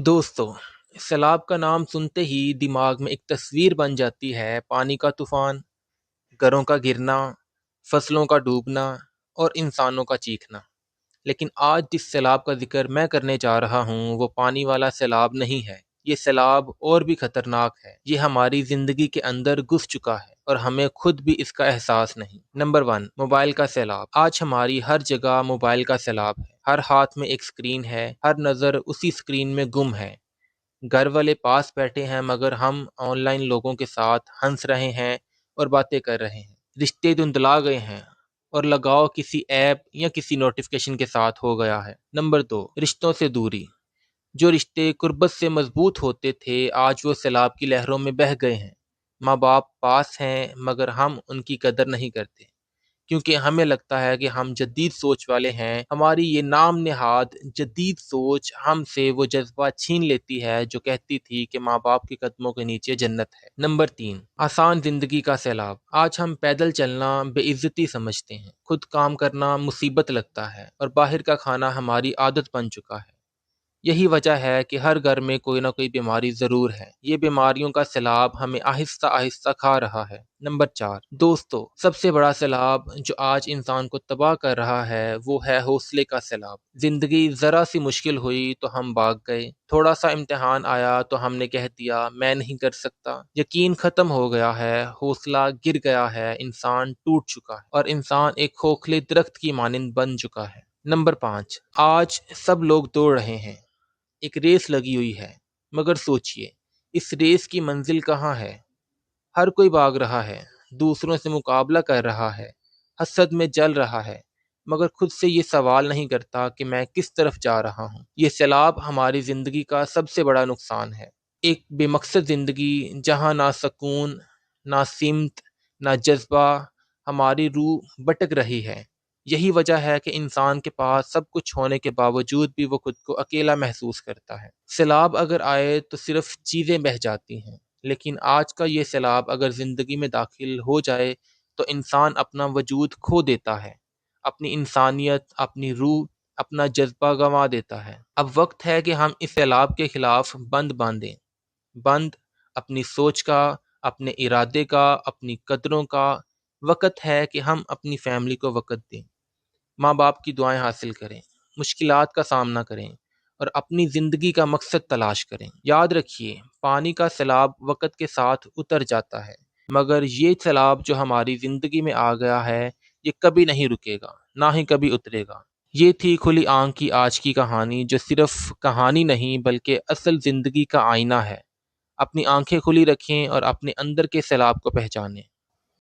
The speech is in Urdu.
دوستو، سیلاب کا نام سنتے ہی دماغ میں ایک تصویر بن جاتی ہے: پانی کا طوفان، گھروں کا گرنا، فصلوں کا ڈوبنا اور انسانوں کا چیخنا۔ لیکن آج جس سیلاب کا ذکر میں کرنے جا رہا ہوں وہ پانی والا سیلاب نہیں ہے۔ یہ سیلاب اور بھی خطرناک ہے۔ یہ ہماری زندگی کے اندر گھس چکا ہے اور ہمیں خود بھی اس کا احساس نہیں۔ نمبر 1، موبائل کا سیلاب۔ آج ہماری ہر جگہ موبائل کا سیلاب ہے۔ ہر ہاتھ میں ایک اسکرین ہے، ہر نظر اسی اسکرین میں گم ہے۔ گھر والے پاس بیٹھے ہیں مگر ہم آن لائن لوگوں کے ساتھ ہنس رہے ہیں اور باتیں کر رہے ہیں۔ رشتے دھندلا گئے ہیں اور لگاؤ کسی ایپ یا کسی نوٹیفیکیشن کے ساتھ ہو گیا ہے۔ نمبر 2، رشتوں سے دوری۔ جو رشتے قربت سے مضبوط ہوتے تھے آج وہ سیلاب کی لہروں میں بہہ گئے ہیں۔ ماں باپ پاس ہیں مگر ہم ان کی قدر نہیں کرتے کیونکہ ہمیں لگتا ہے کہ ہم جدید سوچ والے ہیں۔ ہماری یہ نام نہاد جدید سوچ ہم سے وہ جذبہ چھین لیتی ہے جو کہتی تھی کہ ماں باپ کے قدموں کے نیچے جنت ہے۔ نمبر 3، آسان زندگی کا سیلاب۔ آج ہم پیدل چلنا بے عزتی سمجھتے ہیں، خود کام کرنا مصیبت لگتا ہے اور باہر کا کھانا ہماری عادت بن چکا ہے۔ یہی وجہ ہے کہ ہر گھر میں کوئی نہ کوئی بیماری ضرور ہے۔ یہ بیماریوں کا سیلاب ہمیں آہستہ آہستہ کھا رہا ہے۔ نمبر 4، دوستو، سب سے بڑا سیلاب جو آج انسان کو تباہ کر رہا ہے وہ ہے حوصلے کا سیلاب۔ زندگی ذرا سی مشکل ہوئی تو ہم بھاگ گئے، تھوڑا سا امتحان آیا تو ہم نے کہہ دیا میں نہیں کر سکتا۔ یقین ختم ہو گیا ہے، حوصلہ گر گیا ہے، انسان ٹوٹ چکا ہے اور انسان ایک کھوکھلے درخت کی مانند بن چکا ہے۔ نمبر 5، آج سب لوگ دوڑ رہے ہیں، ایک ریس لگی ہوئی ہے، مگر سوچئے اس ریس کی منزل کہاں ہے؟ ہر کوئی بھاگ رہا ہے، دوسروں سے مقابلہ کر رہا ہے، حسد میں جل رہا ہے، مگر خود سے یہ سوال نہیں کرتا کہ میں کس طرف جا رہا ہوں۔ یہ سیلاب ہماری زندگی کا سب سے بڑا نقصان ہے۔ ایک بے مقصد زندگی جہاں نہ سکون، نہ سمت، نہ جذبہ، ہماری روح بھٹک رہی ہے۔ یہی وجہ ہے کہ انسان کے پاس سب کچھ ہونے کے باوجود بھی وہ خود کو اکیلا محسوس کرتا ہے۔ سیلاب اگر آئے تو صرف چیزیں بہہ جاتی ہیں، لیکن آج کا یہ سیلاب اگر زندگی میں داخل ہو جائے تو انسان اپنا وجود کھو دیتا ہے، اپنی انسانیت، اپنی روح، اپنا جذبہ گنوا دیتا ہے۔ اب وقت ہے کہ ہم اس سیلاب کے خلاف بند باندھیں، بند اپنی سوچ کا، اپنے ارادے کا، اپنی قدروں کا۔ وقت ہے کہ ہم اپنی فیملی کو وقت دیں، ماں باپ کی دعائیں حاصل کریں، مشکلات کا سامنا کریں اور اپنی زندگی کا مقصد تلاش کریں۔ یاد رکھیے، پانی کا سیلاب وقت کے ساتھ اتر جاتا ہے، مگر یہ سیلاب جو ہماری زندگی میں آ گیا ہے یہ کبھی نہیں رکے گا، نہ ہی کبھی اترے گا۔ یہ تھی کھلی آنکھ کی آج کی کہانی، جو صرف کہانی نہیں بلکہ اصل زندگی کا آئینہ ہے۔ اپنی آنکھیں کھلی رکھیں اور اپنے اندر کے سیلاب کو پہچانیں۔